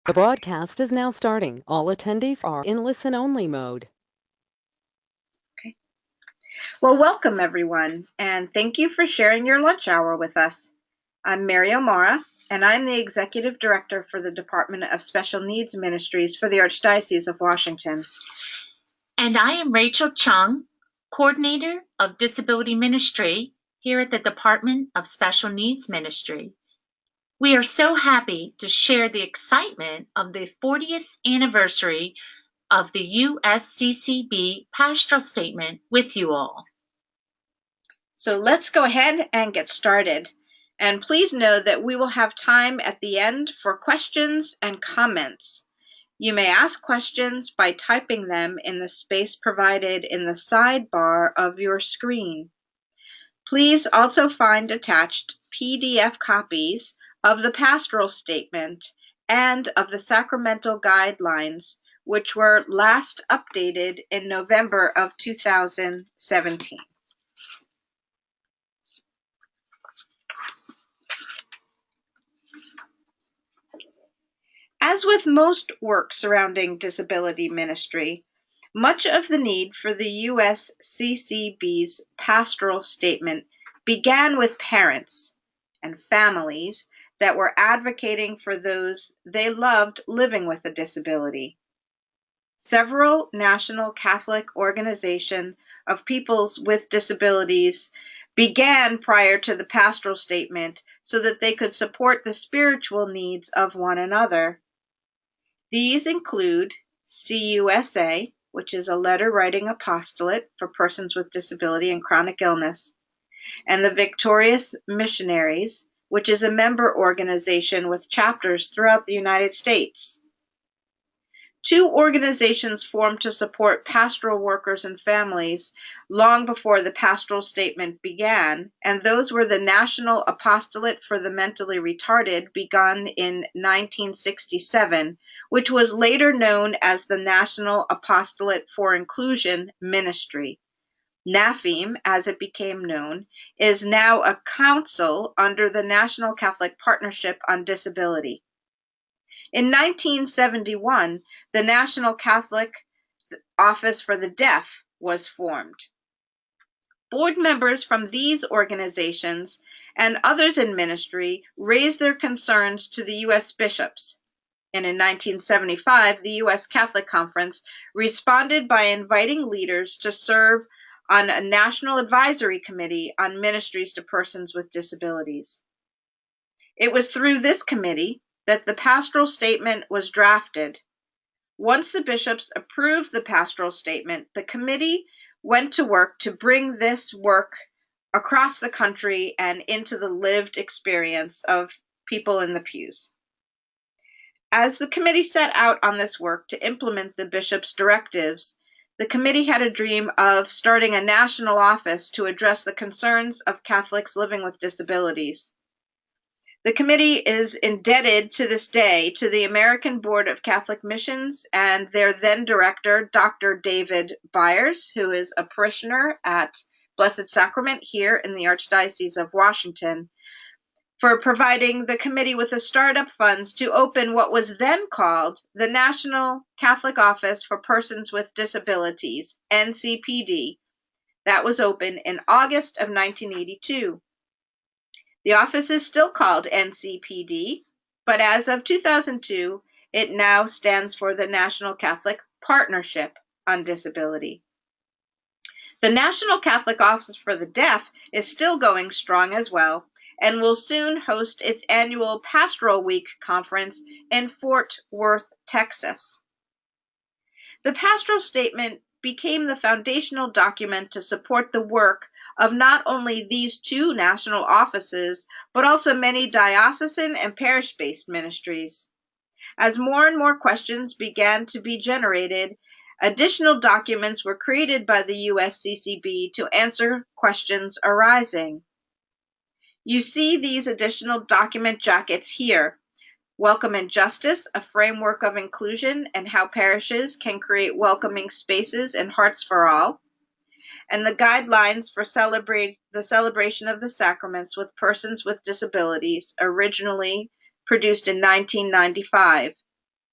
The broadcast is now starting. All attendees are in listen-only mode. Okay. Well, welcome everyone, and thank you for sharing your lunch hour with us. I'm Mary O'Mara, and I'm the Executive Director for the Department of Special Needs Ministries for the Archdiocese of Washington. And I am Rachel Chung, Coordinator of Disability Ministry here at the Department of Special Needs Ministry. We are so happy to share the excitement of the 40th anniversary of the USCCB Pastoral Statement with you all. So let's go ahead and get started. And please know that we will have time at the end for questions and comments. You may ask questions by typing them in the space provided in the sidebar of your screen. Please also find attached PDF copies of the Pastoral Statement and of the Sacramental Guidelines, which were last updated in November of 2017. As with most work surrounding disability ministry, much of the need for the USCCB's Pastoral Statement began with parents and families that were advocating for those they loved living with a disability. Several national Catholic organizations of peoples with disabilities began prior to the Pastoral Statement so that they could support the spiritual needs of one another. These include CUSA, which is a letter-writing apostolate for persons with disability and chronic illness, and the Victorious Missionaries, which is a member organization with chapters throughout the United States. Two organizations formed to support pastoral workers and families long before the Pastoral Statement began, and those were the National Apostolate for the Mentally Retarded, begun in 1967, which was later known as the National Apostolate for Inclusion Ministry. NAFIM, as it became known, is now a council under the National Catholic Partnership on Disability. In 1971, the National Catholic Office for the Deaf was formed. Board members from these organizations and others in ministry raised their concerns to the U.S. bishops. And in 1975, the U.S. Catholic Conference responded by inviting leaders to serve on a national advisory committee on ministries to persons with disabilities. It was through this committee that the Pastoral Statement was drafted. Once the bishops approved the Pastoral Statement, the committee went to work to bring this work across the country and into the lived experience of people in the pews. As the committee set out on this work to implement the bishop's directives, the committee had a dream of starting a national office to address the concerns of Catholics living with disabilities. The committee is indebted to this day to the American Board of Catholic Missions and their then director, Dr. David Byers, who is a parishioner at Blessed Sacrament here in the Archdiocese of Washington, for providing the committee with the startup funds to open what was then called the National Catholic Office for Persons with Disabilities, NCPD. That was open in August of 1982. The office is still called NCPD, but as of 2002, it now stands for the National Catholic Partnership on Disability. The National Catholic Office for the Deaf is still going strong as well, and will soon host its annual Pastoral Week conference in Fort Worth, Texas. The Pastoral Statement became the foundational document to support the work of not only these two national offices, but also many diocesan and parish-based ministries. As more and more questions began to be generated, additional documents were created by the USCCB to answer questions arising. You see these additional document jackets here. Welcome and Justice, a framework of inclusion and how parishes can create welcoming spaces and hearts for all. And the guidelines for the celebration of the sacraments with persons with disabilities, originally produced in 1995.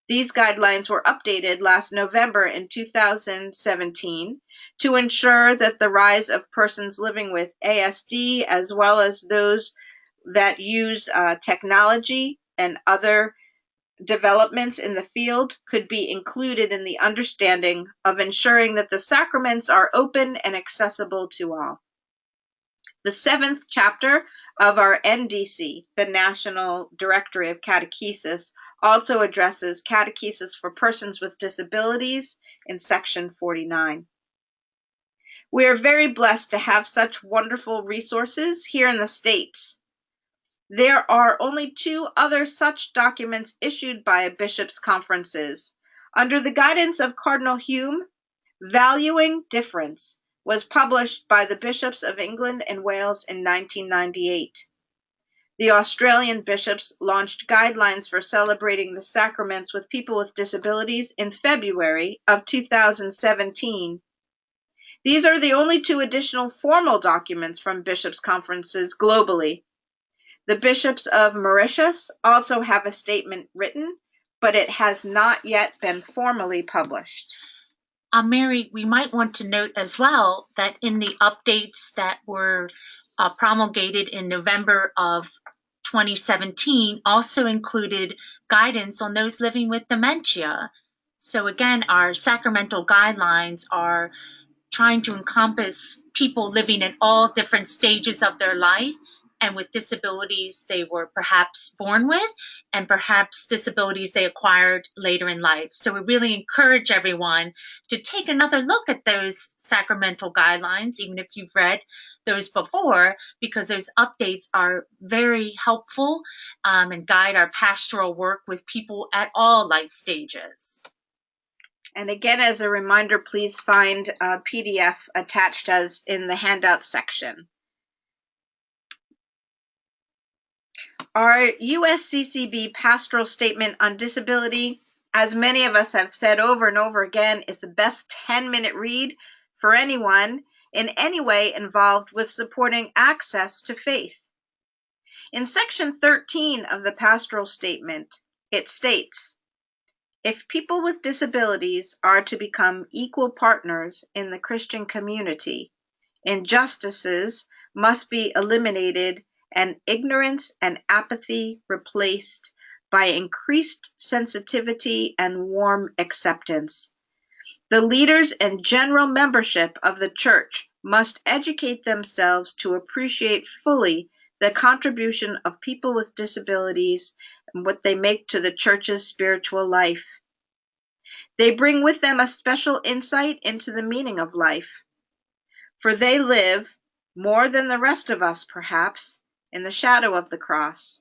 These guidelines were updated last November in 2017 to ensure that the rise of persons living with ASD, as well as those that use technology and other developments in the field, could be included in the understanding of ensuring that the sacraments are open and accessible to all. The 7th chapter of our NDC, the National Directory of Catechesis, also addresses catechesis for persons with disabilities in section 49. We are very blessed to have such wonderful resources here in the States. There are only 2 other such documents issued by bishops' conferences. Under the guidance of Cardinal Hume, Valuing Difference was published by the Bishops of England and Wales in 1998. The Australian bishops launched guidelines for celebrating the sacraments with people with disabilities in February of 2017. These are the only 2 additional formal documents from bishops' conferences globally. The bishops of Mauritius also have a statement written, but it has not yet been formally published. Mary, we might want to note as well that in the updates that were promulgated in November of 2017 also included guidance on those living with dementia. So again, our sacramental guidelines are trying to encompass people living in all different stages of their life and with disabilities they were perhaps born with and perhaps disabilities they acquired later in life. So we really encourage everyone to take another look at those sacramental guidelines, even if you've read those before, because those updates are very helpful and guide our pastoral work with people at all life stages. And again, as a reminder, please find a PDF attached as in the handout section. Our USCCB Pastoral Statement on Disability, as many of us have said over and over again, is the best 10-minute read for anyone in any way involved with supporting access to faith. In section 13 of the Pastoral Statement, it states, if people with disabilities are to become equal partners in the Christian community, injustices must be eliminated and ignorance and apathy replaced by increased sensitivity and warm acceptance. The leaders and general membership of the Church must educate themselves to appreciate fully the contribution of people with disabilities and what they make to the Church's spiritual life. They bring with them a special insight into the meaning of life, for they live, more than the rest of us perhaps, in the shadow of the cross,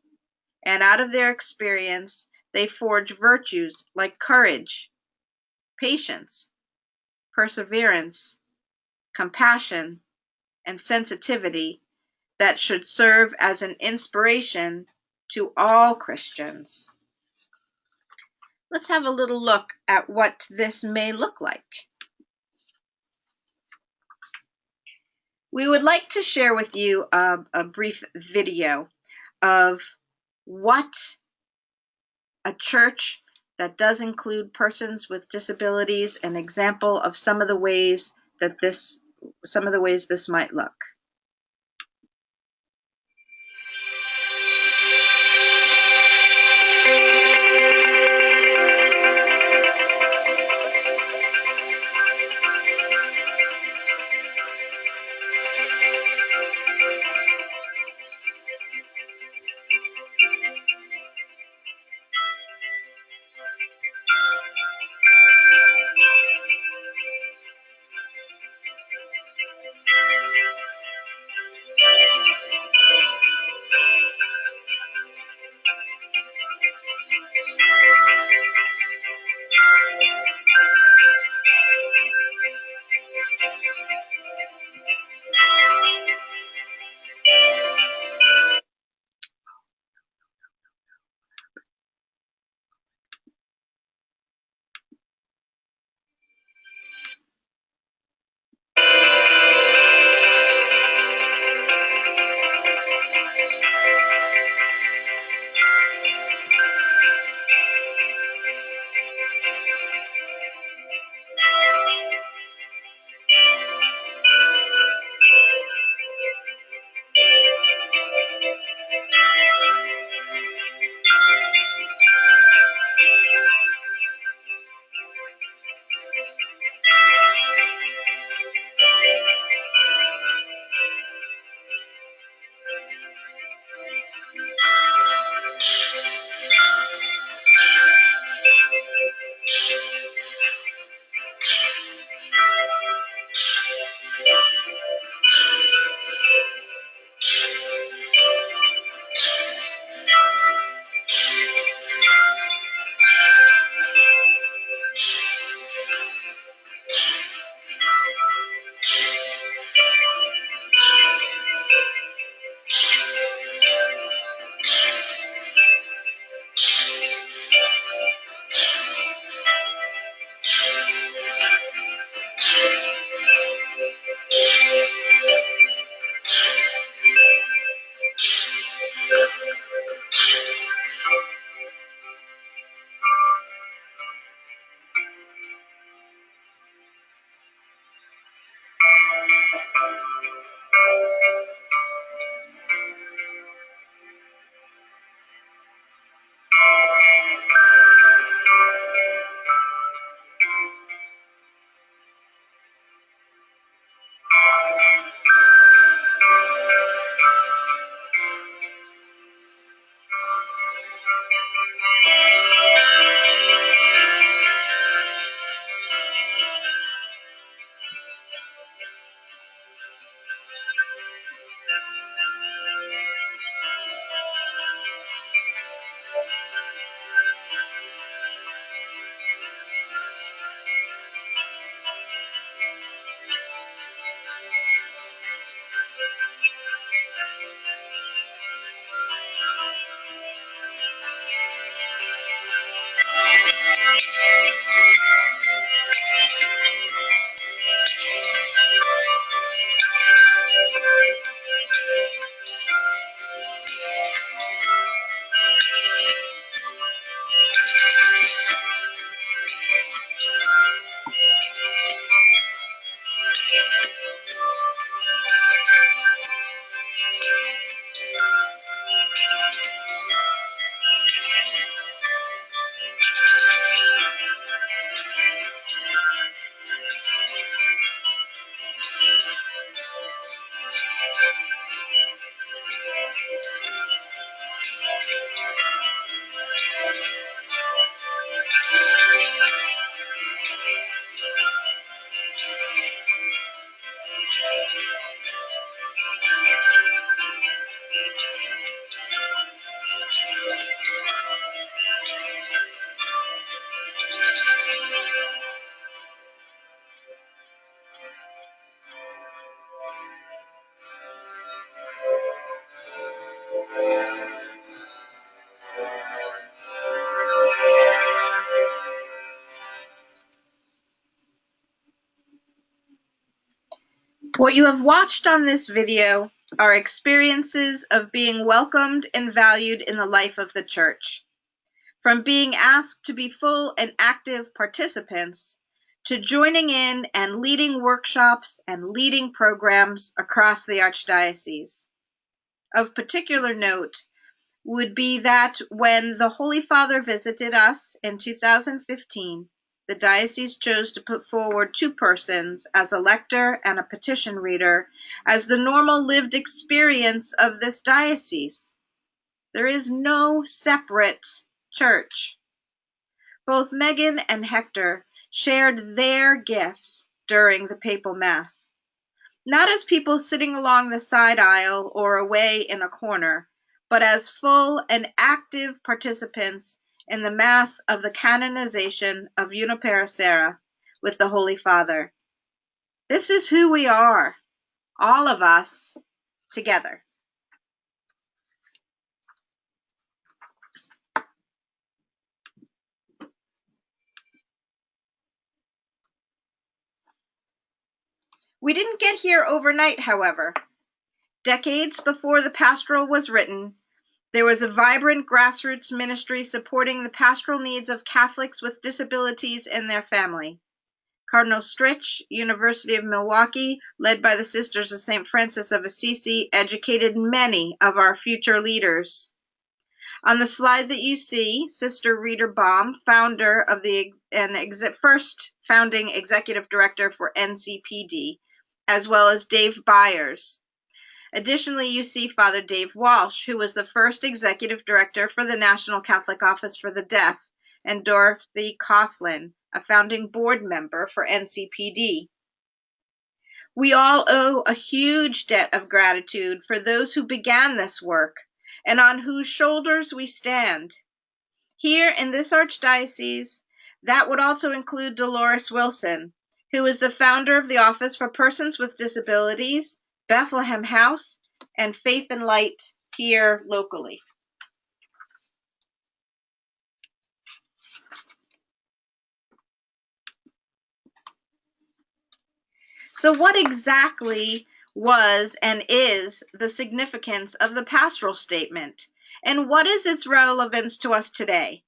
and out of their experience they forge virtues like courage, patience, perseverance, compassion, and sensitivity that should serve as an inspiration to all Christians. Let's have a little look at what this may look like. We would like to share with you a brief video of what a church that does include persons with disabilities, an example of some of the ways this might look. What you have watched on this video are experiences of being welcomed and valued in the life of the Church. From being asked to be full and active participants, to joining in and leading workshops and leading programs across the Archdiocese. Of particular note would be that when the Holy Father visited us in 2015, the diocese chose to put forward two persons as a lector and a petition reader as the normal lived experience of this diocese. There is no separate church. Both Megan and Hector shared their gifts during the papal mass, not as people sitting along the side aisle or away in a corner, but as full and active participants in the Mass of the canonization of Junipero Serra with the Holy Father. This is who we are, all of us, together. We didn't get here overnight, however. Decades before the Pastoral was written, there was a vibrant grassroots ministry supporting the pastoral needs of Catholics with disabilities and their family. Cardinal Stritch, University of Milwaukee, led by the Sisters of St. Francis of Assisi, educated many of our future leaders. On the slide that you see, Sister Rita Baum, founder of first founding executive director for NCPD, as well as Dave Byers. Additionally, you see Father Dave Walsh, who was the first executive director for the National Catholic Office for the Deaf, and Dorothy Coughlin, a founding board member for NCPD. We all owe a huge debt of gratitude for those who began this work and on whose shoulders we stand. Here in this Archdiocese, that would also include Dolores Wilson, who is the founder of the Office for Persons with Disabilities, Bethlehem House, and Faith and Light here locally. So what exactly was and is the significance of the pastoral statement, and what is its relevance to us today?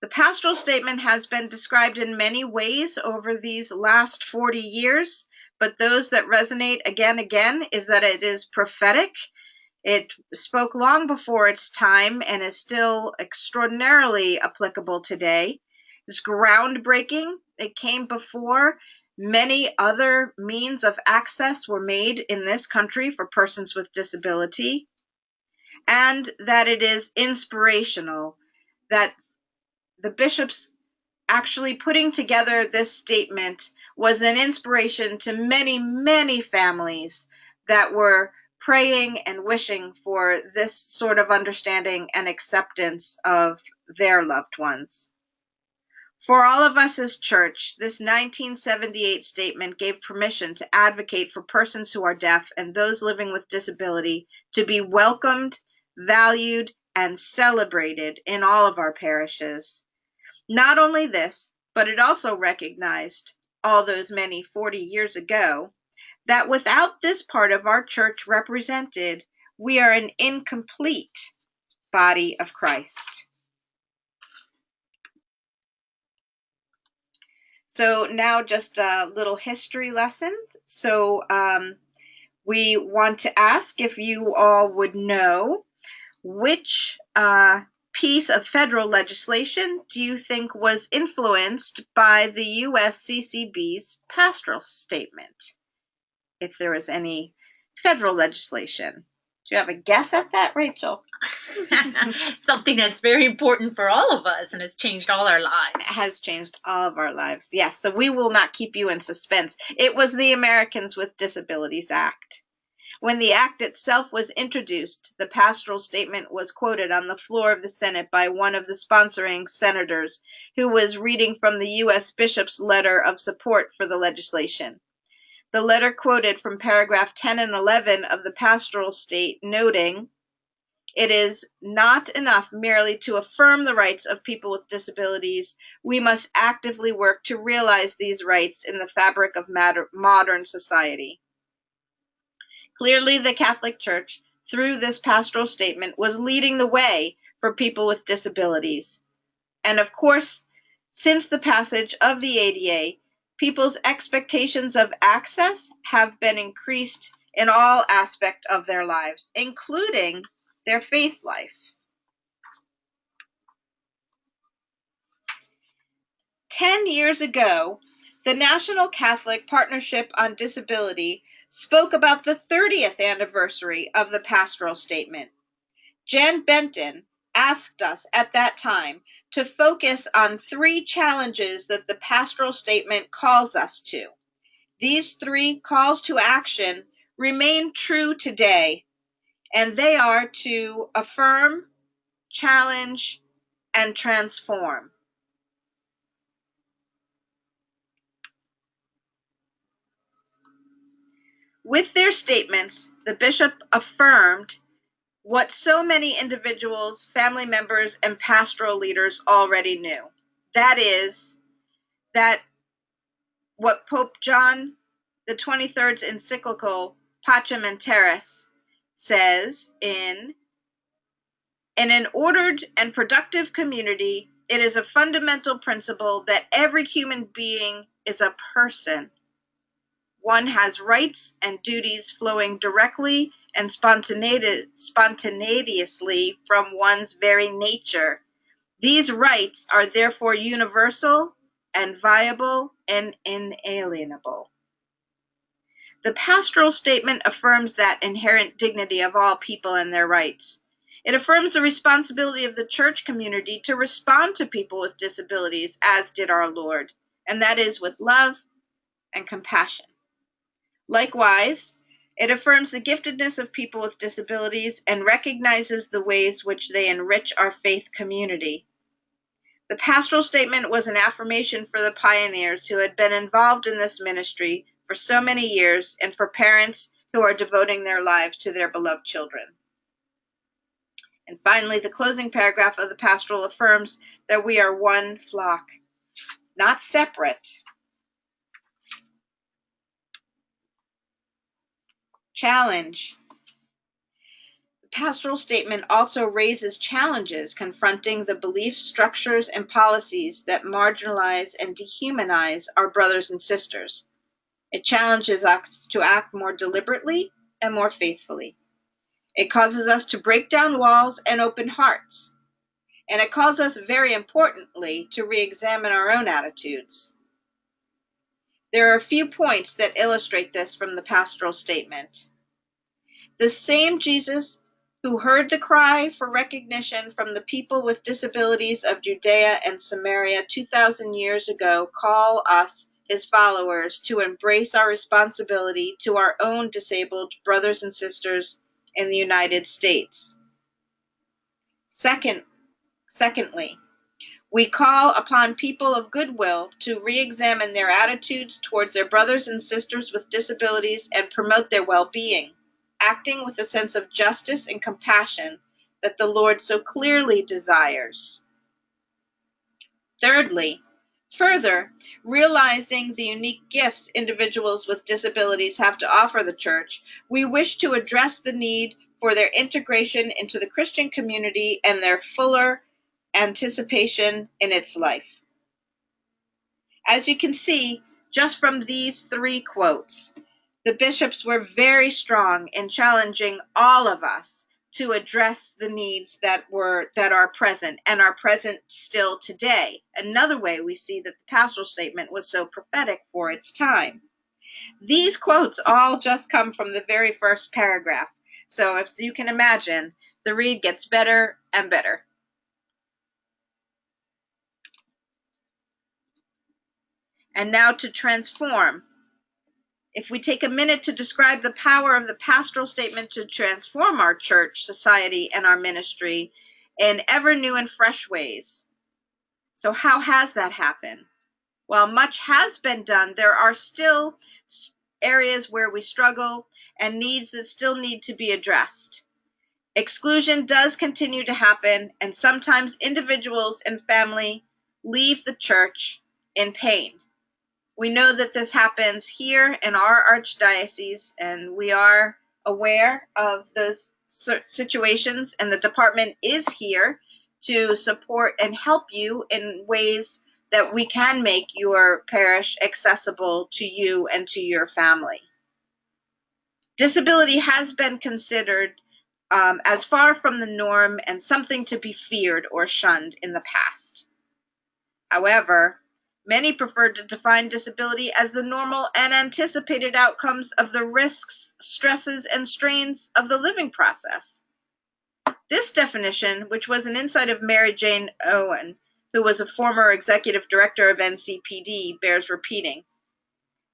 The pastoral statement has been described in many ways over these last 40 years, but those that resonate again is that it is prophetic. It spoke long before its time and is still extraordinarily applicable today. It's groundbreaking. It came before many other means of access were made in this country for persons with disability, and that it is inspirational, that the bishops actually putting together this statement was an inspiration to many families that were praying and wishing for this sort of understanding and acceptance of their loved ones. For all of us as church, this 1978 statement gave permission to advocate for persons who are deaf and those living with disability to be welcomed, valued, and celebrated in all of our parishes. Not only this, but it also recognized, all those many 40 years ago, that without this part of our church represented, we are an incomplete body of Christ. So now just a little history lesson. So we want to ask if you all would know which piece of federal legislation do you think was influenced by the USCCB's pastoral statement? If there was any federal legislation. Do you have a guess at that, Rachel? Something that's very important for all of us and has changed all our lives. It has changed all of our lives. Yes, so we will not keep you in suspense. It was the Americans with Disabilities Act. When the act itself was introduced, the pastoral statement was quoted on the floor of the Senate by one of the sponsoring senators who was reading from the U.S. Bishop's letter of support for the legislation. The letter quoted from paragraph 10 and 11 of the pastoral state, noting, "It is not enough merely to affirm the rights of people with disabilities. We must actively work to realize these rights in the fabric of modern society." Clearly, the Catholic Church, through this pastoral statement, was leading the way for people with disabilities. And of course, since the passage of the ADA, people's expectations of access have been increased in all aspects of their lives, including their faith life. 10 years ago, the National Catholic Partnership on Disability spoke about the 30th anniversary of the pastoral statement. Jan Benton asked us at that time to focus on 3 challenges that the pastoral statement calls us to. These 3 calls to action remain true today, and they are to affirm, challenge, and transform. With their statements, the bishop affirmed what so many individuals, family members, and pastoral leaders already knew. That is, that what Pope John the 23rd's encyclical Pacem in Terris says in an ordered and productive community, it is a fundamental principle that every human being is a person. One has rights and duties flowing directly and spontaneously from one's very nature. These rights are therefore universal and viable and inalienable. The pastoral statement affirms that inherent dignity of all people and their rights. It affirms the responsibility of the church community to respond to people with disabilities, as did our Lord, and that is with love and compassion. Likewise, it affirms the giftedness of people with disabilities and recognizes the ways which they enrich our faith community. The pastoral statement was an affirmation for the pioneers who had been involved in this ministry for so many years and for parents who are devoting their lives to their beloved children. And finally, the closing paragraph of the pastoral affirms that we are one flock, not separate. Challenge. The pastoral statement also raises challenges confronting the belief structures and policies that marginalize and dehumanize our brothers and sisters. It challenges us to act more deliberately and more faithfully. It causes us to break down walls and open hearts. And it calls us, very importantly, to re-examine our own attitudes. There are a few points that illustrate this from the pastoral statement. The same Jesus who heard the cry for recognition from the people with disabilities of Judea and Samaria 2,000 years ago call us, his followers, to embrace our responsibility to our own disabled brothers and sisters in the United States. Secondly, we call upon people of goodwill to re-examine their attitudes towards their brothers and sisters with disabilities and promote their well-being, acting with a sense of justice and compassion that the Lord so clearly desires. Thirdly, further, realizing the unique gifts individuals with disabilities have to offer the church, we wish to address the need for their integration into the Christian community and their fuller anticipation in its life. As you can see, just from these three quotes, the bishops were very strong in challenging all of us to address the needs that are present and are present still today. Another way we see that the pastoral statement was so prophetic for its time. These quotes all just come from the very first paragraph. So if you can imagine, the read gets better and better. And now to transform. If we take a minute to describe the power of the pastoral statement to transform our church, society, and our ministry in ever new and fresh ways. So how has that happened? While much has been done, there are still areas where we struggle and needs that still need to be addressed. Exclusion does continue to happen, and sometimes individuals and family leave the church in pain. We know that this happens here in our Archdiocese, and we are aware of those situations, and the department is here to support and help you in ways that we can make your parish accessible to you and to your family. Disability has been considered as far from the norm and something to be feared or shunned in the past. However, many prefer to define disability as the normal and anticipated outcomes of the risks, stresses, and strains of the living process. This definition, which was an insight of Mary Jane Owen, who was a former executive director of NCPD, bears repeating.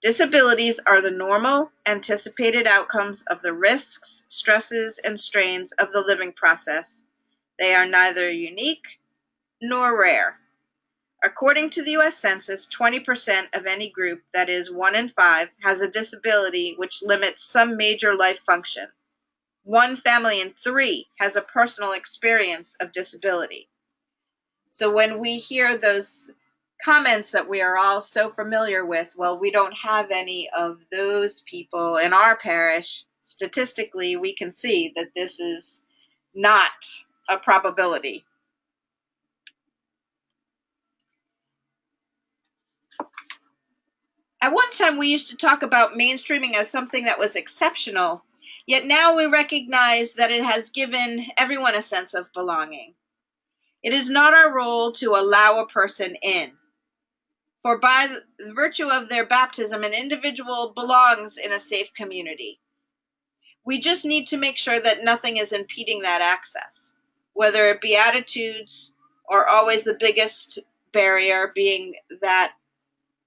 Disabilities are the normal, anticipated outcomes of the risks, stresses, and strains of the living process. They are neither unique nor rare. According to the U.S. Census, 20% of any group, that is 1 in 5, has a disability which limits some major life function. 1 family in 3 has a personal experience of disability. So when we hear those comments that we are all so familiar with, well, we don't have any of those people in our parish, statistically, we can see that this is not a probability. At one time, we used to talk about mainstreaming as something that was exceptional, yet now we recognize that it has given everyone a sense of belonging. It is not our role to allow a person in, for by the virtue of their baptism, an individual belongs in a safe community. We just need to make sure that nothing is impeding that access, whether it be attitudes or always the biggest barrier being that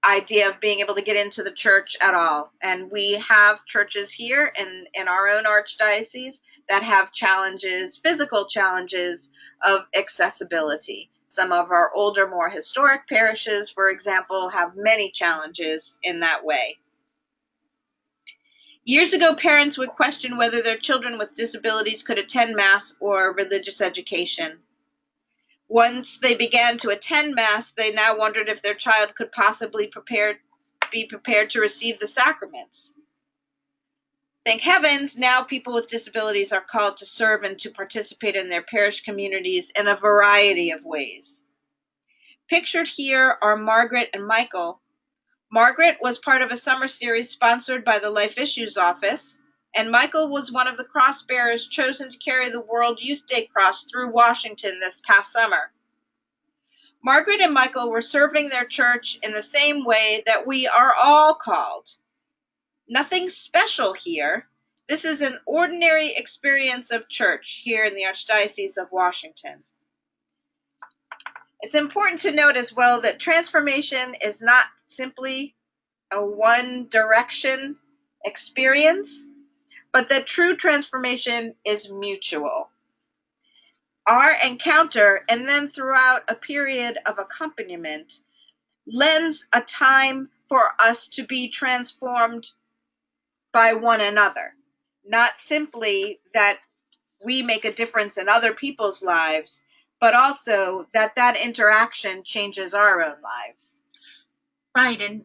idea of being able to get into the church at all. And we have churches here in our own archdiocese that have challenges, physical challenges of accessibility. Some of our older, more historic parishes, for example, have many challenges in that way. Years ago, parents would question whether their children with disabilities could attend Mass or religious education. Once they began to attend Mass, they now wondered if their child could possibly be prepared to receive the sacraments. Thank heavens, now people with disabilities are called to serve and to participate in their parish communities in a variety of ways. Pictured here are Margaret and Michael. Margaret was part of a summer series sponsored by the Life Issues Office, and Michael was one of the cross bearers chosen to carry the World Youth Day cross through Washington this past summer. Margaret and Michael were serving their church in the same way that we are all called. Nothing special here. This is an ordinary experience of church here in the Archdiocese of Washington. It's important to note as well that transformation is not simply a one-direction experience, but that true transformation is mutual. Our encounter, and then throughout a period of accompaniment, lends a time for us to be transformed by one another. Not simply that we make a difference in other people's lives, but also that interaction changes our own lives. Right, and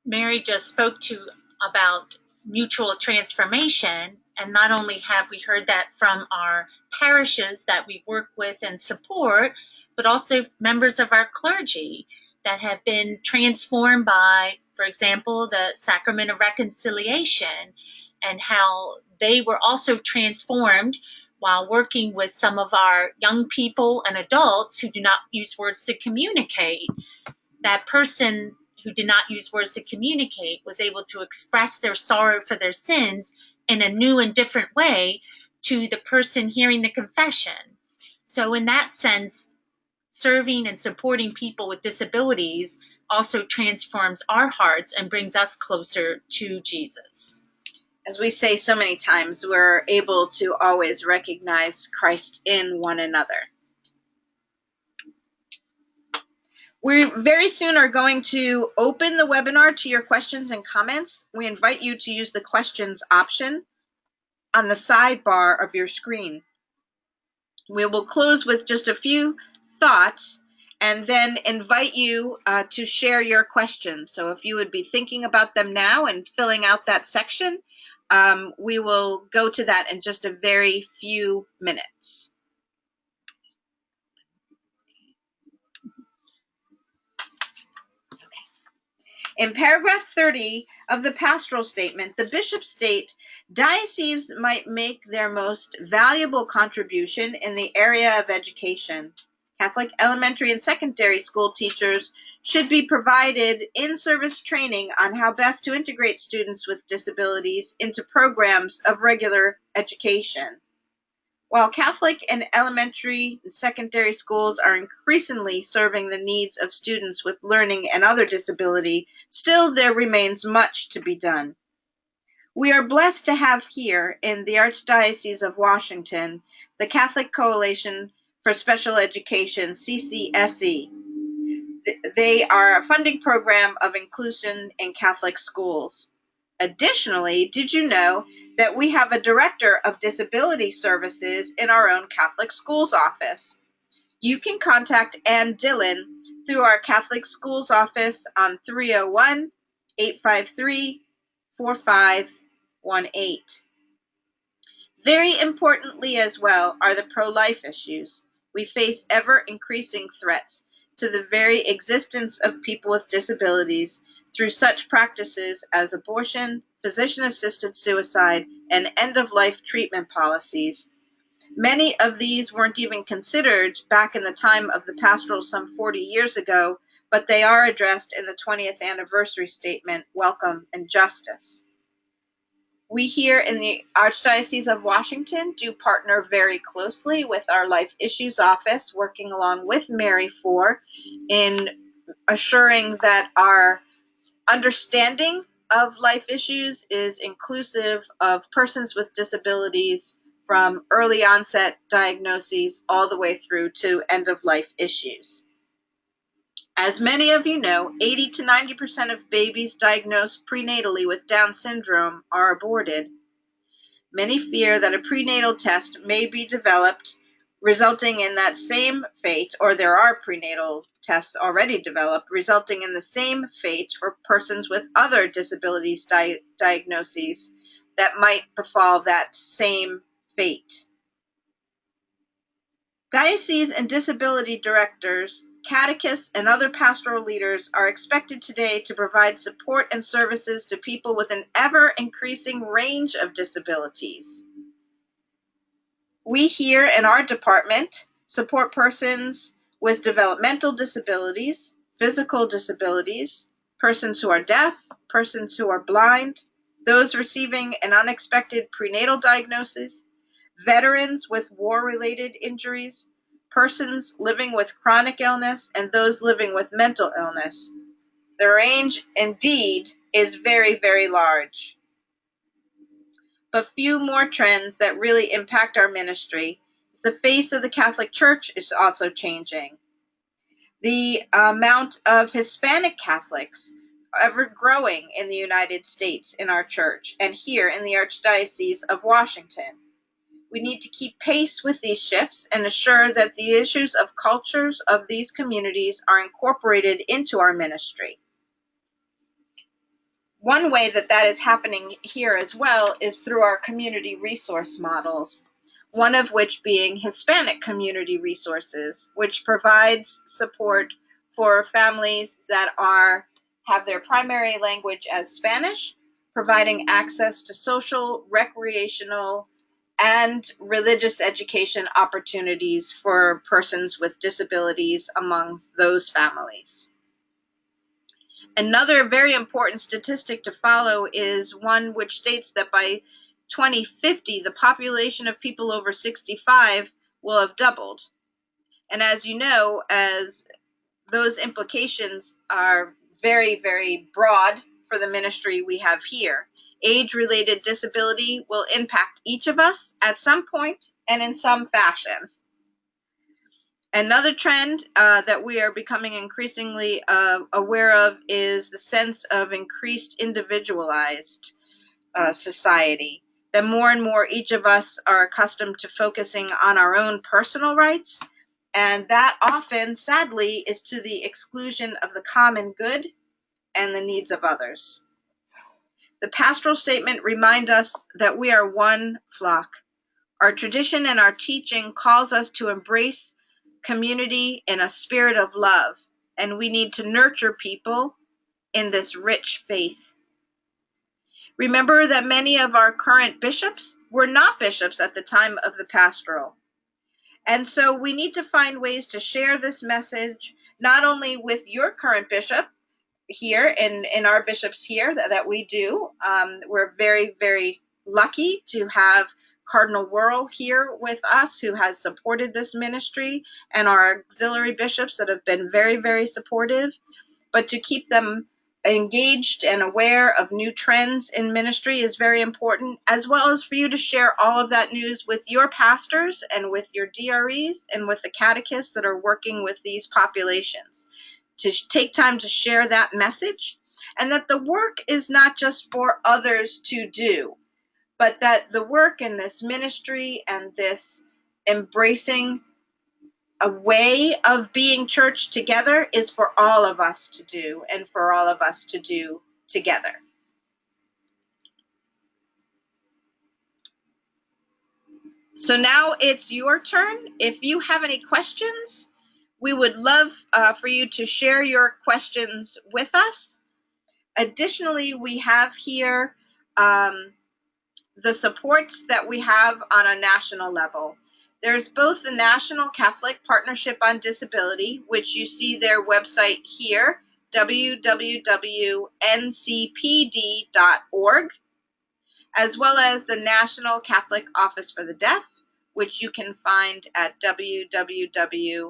Mary just spoke to about mutual transformation, and not only have we heard that from our parishes that we work with and support, but also members of our clergy that have been transformed by, for example, the Sacrament of Reconciliation, and how they were also transformed while working with some of our young people and adults who do not use words to communicate. That person who did not use words to communicate was able to express their sorrow for their sins in a new and different way to the person hearing the confession. So in that sense, serving and supporting people with disabilities also transforms our hearts and brings us closer to Jesus. As we say so many times, we're able to always recognize Christ in one another. We very soon are going to open the webinar to your questions and comments. We invite you to use the questions option on the sidebar of your screen. We will close with just a few thoughts and then invite you to share your questions. So if you would be thinking about them now and filling out that section, we will go to that in just a very few minutes. In paragraph 30 of the pastoral statement, the bishops state, dioceses might make their most valuable contribution in the area of education. Catholic elementary and secondary school teachers should be provided in-service training on how best to integrate students with disabilities into programs of regular education. While Catholic and elementary and secondary schools are increasingly serving the needs of students with learning and other disability, still there remains much to be done. We are blessed to have here in the Archdiocese of Washington the Catholic Coalition for Special Education, CCSE. They are a funding program of inclusion in Catholic schools. Additionally, did you know that we have a director of disability services in our own Catholic schools office? You can contact Ann Dillon through our Catholic schools office on 301-853-4518. Very importantly as well are the pro-life issues. We face ever-increasing threats to the very existence of people with disabilities through such practices as abortion, physician-assisted suicide, and end-of-life treatment policies. Many of these weren't even considered back in the time of the pastoral some 40 years ago, but they are addressed in the 20th anniversary statement, Welcome and Justice. We here in the Archdiocese of Washington do partner very closely with our Life Issues Office, working along with Mary Four in assuring that our understanding of life issues is inclusive of persons with disabilities from early onset diagnoses all the way through to end-of-life issues. As many of you know, 80 to 90% of babies diagnosed prenatally with Down syndrome are aborted. Many fear that a prenatal test may be developed, resulting in that same fate, or there are prenatal tests already developed, resulting in the same fate for persons with other disabilities diagnoses that might befall that same fate. Diocese and disability directors, catechists, and other pastoral leaders are expected today to provide support and services to people with an ever-increasing range of disabilities. We here in our department support persons with developmental disabilities, physical disabilities, persons who are deaf, persons who are blind, those receiving an unexpected prenatal diagnosis, veterans with war-related injuries, persons living with chronic illness, and those living with mental illness. The range, indeed, is very, very large. But few more trends that really impact our ministry. The face of the Catholic Church is also changing. The amount of Hispanic Catholics ever growing in the United States in our church and here in the Archdiocese of Washington. We need to keep pace with these shifts and assure that the issues of cultures of these communities are incorporated into our ministry. One way that that is happening here as well is through our community resource models, one of which being Hispanic Community Resources, which provides support for families that have their primary language as Spanish, providing access to social, recreational, and religious education opportunities for persons with disabilities amongst those families. Another very important statistic to follow is one which states that by 2050, the population of people over 65 will have doubled. And as you know, as those implications are very, very broad for the ministry we have here. Age-related disability will impact each of us at some point and in some fashion. Another trend that we are becoming increasingly aware of is the sense of increased individualized society. That more and more each of us are accustomed to focusing on our own personal rights, and that often, sadly, is to the exclusion of the common good and the needs of others. The pastoral statement reminds us that we are one flock. Our tradition and our teaching calls us to embrace community in a spirit of love, and we need to nurture people in this rich faith. Remember that many of our current bishops were not bishops at the time of the pastoral. And so we need to find ways to share this message, not only with your current bishop here in our bishops here that we do. We're very, very lucky to have Cardinal Wuerl here with us, who has supported this ministry, and our auxiliary bishops that have been very, very supportive. But to keep them engaged and aware of new trends in ministry is very important, as well as for you to share all of that news with your pastors and with your DREs and with the catechists that are working with these populations. To take time to share that message, and that the work is not just for others to do, but that the work in this ministry and this embracing a way of being church together is for all of us to do, and for all of us to do together. So now it's your turn. If you have any questions, we would love for you to share your questions with us. Additionally, we have here the supports that we have on a national level. There's both the National Catholic Partnership on Disability, which you see their website here, www.ncpd.org, as well as the National Catholic Office for the Deaf, which you can find at www.ncod.org.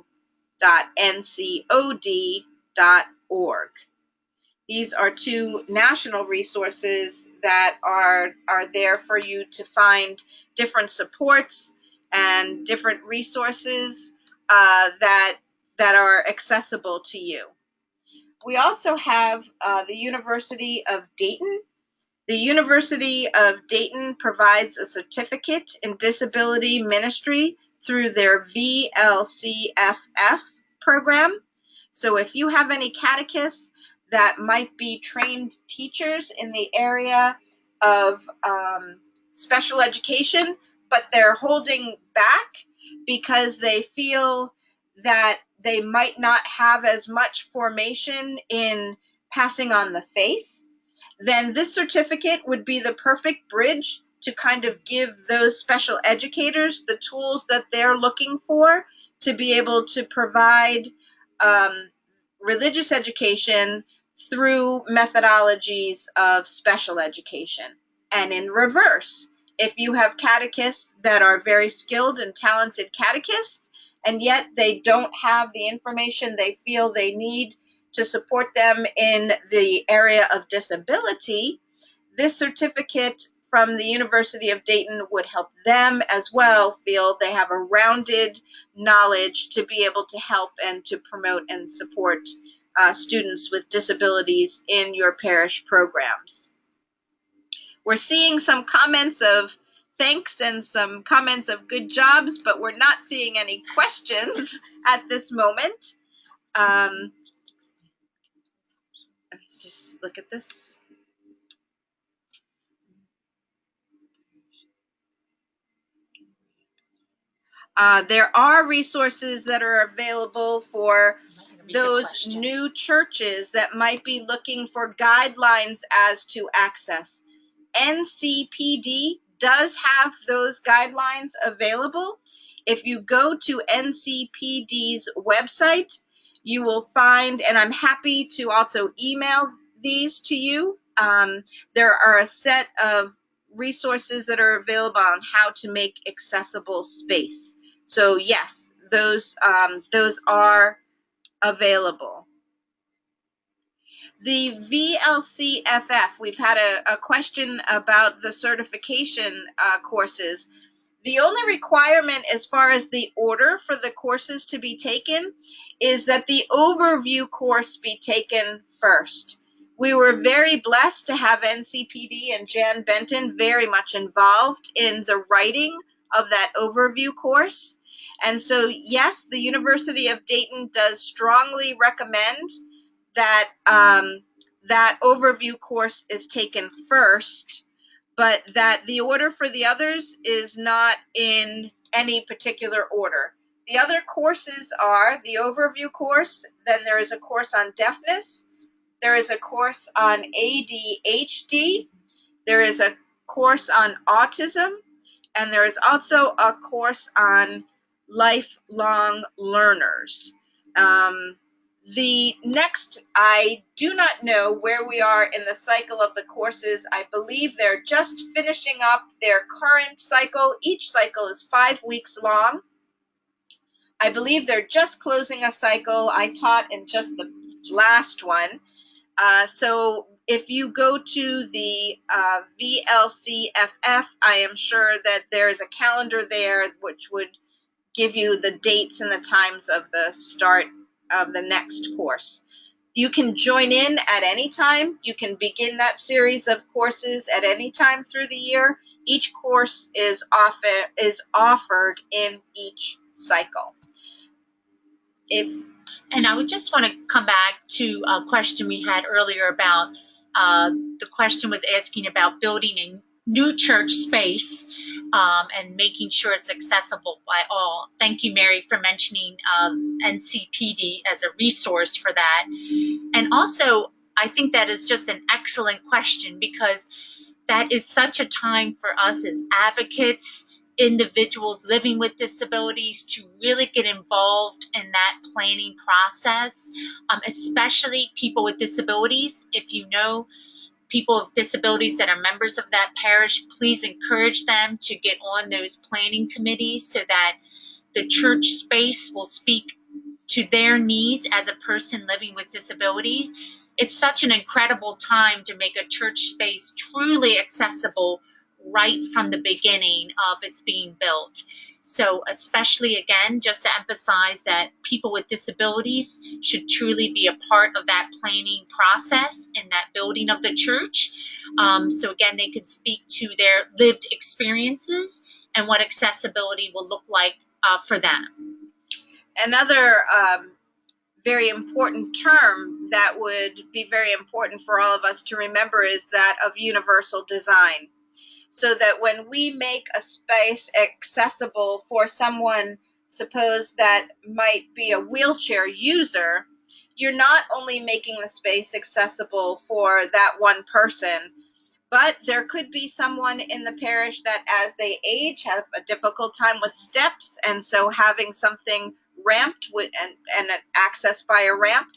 These are two national resources that are there for you to find different supports and different resources that are accessible to you. We also have the University of Dayton. The University of Dayton provides a certificate in disability ministry through their VLCFF program. So if you have any catechists that might be trained teachers in the area of special education, but they're holding back because they feel that they might not have as much formation in passing on the faith, then this certificate would be the perfect bridge to kind of give those special educators the tools that they're looking for to be able to provide religious education through methodologies of special education. And in reverse, if you have catechists that are very skilled and talented catechists, and yet they don't have the information they feel they need to support them in the area of disability, this certificate from the University of Dayton would help them as well feel they have a rounded knowledge to be able to help and to promote and support students with disabilities in your parish programs. We're seeing some comments of thanks and some comments of good jobs, but we're not seeing any questions at this moment. Let's just look at this. There are resources that are available for those new churches that might be looking for guidelines as to access. NCPD does have those guidelines available. If you go to NCPD's website, you will find, and I'm happy to also email these to you. There are a set of resources that are available on how to make accessible space. So yes, those are available. The VLCFF, we've had a question about the certification courses. The only requirement as far as the order for the courses to be taken is that the overview course be taken first. We were very blessed to have NCPD and Jan Benton very much involved in the writing of that overview course. And so, yes, the University of Dayton does strongly recommend that that overview course is taken first, but that the order for the others is not in any particular order. The other courses are the overview course, then there is a course on deafness, there is a course on ADHD, there is a course on autism, and there is also a course on lifelong learners. The next, I do not know where we are in the cycle of the courses. I believe they're just finishing up their current cycle. Each cycle is 5 weeks long. I believe they're just closing a cycle. I taught in just the last one. So if you go to the VLCFF, I am sure that there is a calendar there which would give you the dates and the times of the start of the next course. You can join in at any time. You can begin that series of courses at any time through the year. Each course is offered in each cycle. And I would just want to come back to a question we had earlier about, the question was asking about building a new church space and making sure it's accessible by all. Thank you, Mary, for mentioning NCPD as a resource for that. And also, I think that is just an excellent question, because that is such a time for us as advocates, individuals living with disabilities, to really get involved in that planning process, especially people with disabilities. If you know people with disabilities that are members of that parish, please encourage them to get on those planning committees so that the church space will speak to their needs as a person living with disabilities. It's such an incredible time to make a church space truly accessible right from the beginning of its being built. So especially, again, just to emphasize that people with disabilities should truly be a part of that planning process and that building of the church. So again, they could speak to their lived experiences and what accessibility will look like for them. Another very important term that would be very important for all of us to remember is that of universal design. So that when we make a space accessible for someone, suppose that might be a wheelchair user, you're not only making the space accessible for that one person, but there could be someone in the parish that as they age have a difficult time with steps, and so having something ramped with and access by a ramp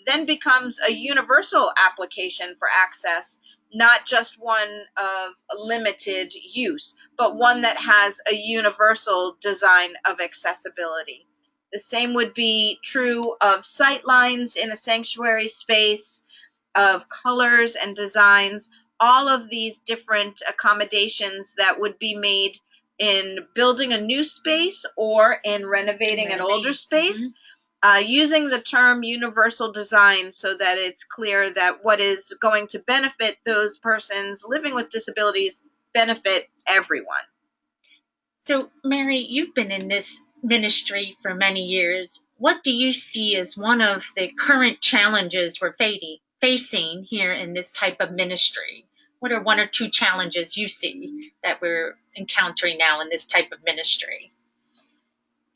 then becomes a universal application for access, not just one of limited use, but one that has a universal design of accessibility. The same would be true of sight lines in a sanctuary space, of colors and designs, all of these different accommodations that would be made in building a new space or in renovating an older space. Using the term universal design so that it's clear that what is going to benefit those persons living with disabilities benefit everyone. So, Mary, you've been in this ministry for many years. What do you see as one of the current challenges we're facing here in this type of ministry? What are one or two challenges you see that we're encountering now in this type of ministry?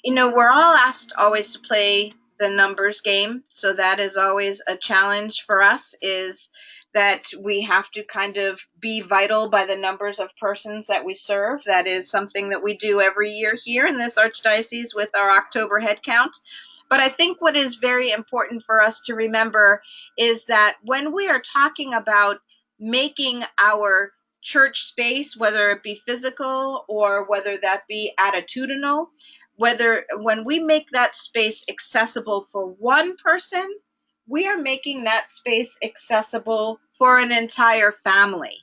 We're all asked always to play the numbers game. So that is always a challenge for us, is that we have to kind of be vital by the numbers of persons that we serve. That is something that we do every year here in this Archdiocese with our October head count. But I think what is very important for us to remember is that when we are talking about making our church space, whether it be physical or whether that be attitudinal, when we make that space accessible for one person, we are making that space accessible for an entire family.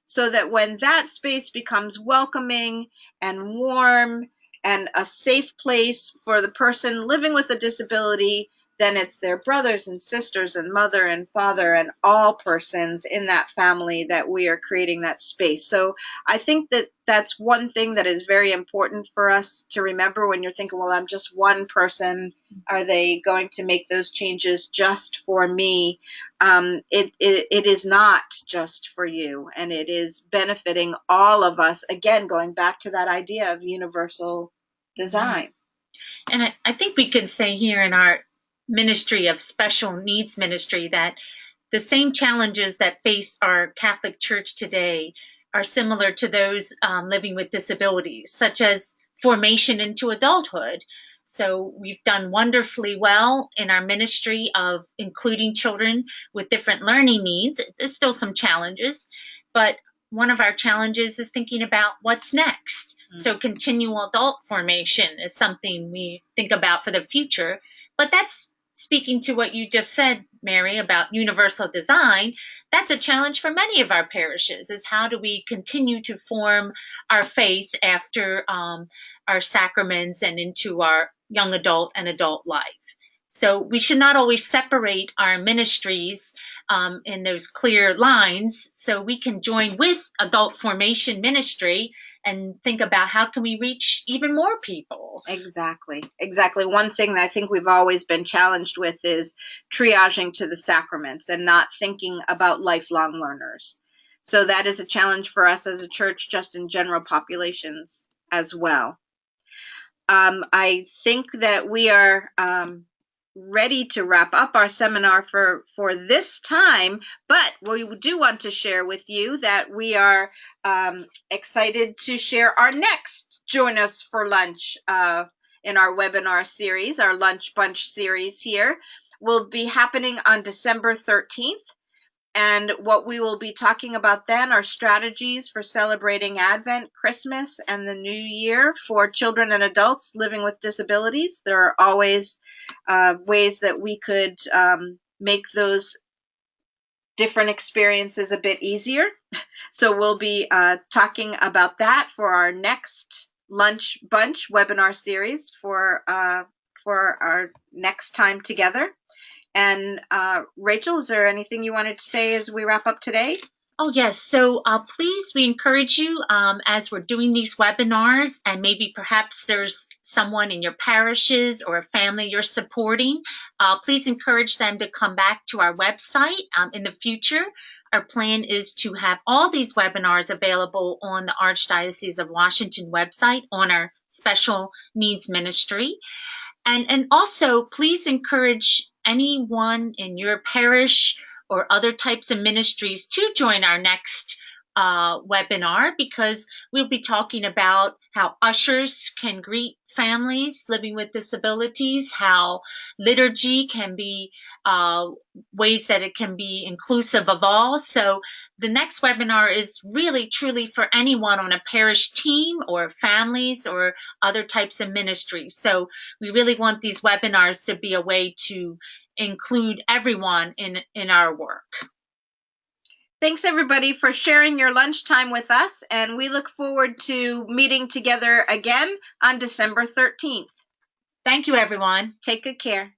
So that when that space becomes welcoming and warm and a safe place for the person living with a disability, then it's their brothers and sisters and mother and father and all persons in that family that we are creating that space. So I think that that's one thing that is very important for us to remember when you're thinking, well, I'm just one person. Are they going to make those changes just for me? It is not just for you, and it is benefiting all of us. Again, going back to that idea of universal design. And I think we can say here in our ministry of special needs ministry that the same challenges that face our Catholic Church today are similar to those living with disabilities, such as formation into adulthood. So we've done wonderfully well in our ministry of including children with different learning needs. There's still some challenges, but one of our challenges is thinking about what's next. So continual adult formation is something we think about for the future, but that's speaking to what you just said, Mary, about universal design. That's a challenge for many of our parishes, is how do we continue to form our faith after our sacraments and into our young adult and adult life. So we should not always separate our ministries in those clear lines, so we can join with adult formation ministry and think about how can we reach even more people. Exactly. One thing that I think we've always been challenged with is triaging to the sacraments and not thinking about lifelong learners. So that is a challenge for us as a church, just in general populations as well. I think that we are ready to wrap up our seminar for this time, but we do want to share with you that we are excited to share our next Join Us for Lunch in our webinar series. Our Lunch Bunch series here will be happening on December 13th. And what we will be talking about then are strategies for celebrating Advent, Christmas, and the New Year for children and adults living with disabilities. There are always ways that we could make those different experiences a bit easier. So we'll be talking about that for our next Lunch Bunch webinar series for our next time together. And Rachel, is there anything you wanted to say as we wrap up today? Oh, yes. So please, we encourage you as we're doing these webinars, and maybe perhaps there's someone in your parishes or a family you're supporting, please encourage them to come back to our website in the future. Our plan is to have all these webinars available on the Archdiocese of Washington website on our special needs ministry. And also, please encourage anyone in your parish or other types of ministries to join our next webinar, because we'll be talking about how ushers can greet families living with disabilities, how liturgy can be ways that it can be inclusive of all. So the next webinar is really truly for anyone on a parish team or families or other types of ministries. So we really want these webinars to be a way to include everyone in our work. Thanks, everybody, for sharing your lunchtime with us, and we look forward to meeting together again on December 13th. Thank you, everyone. Take good care.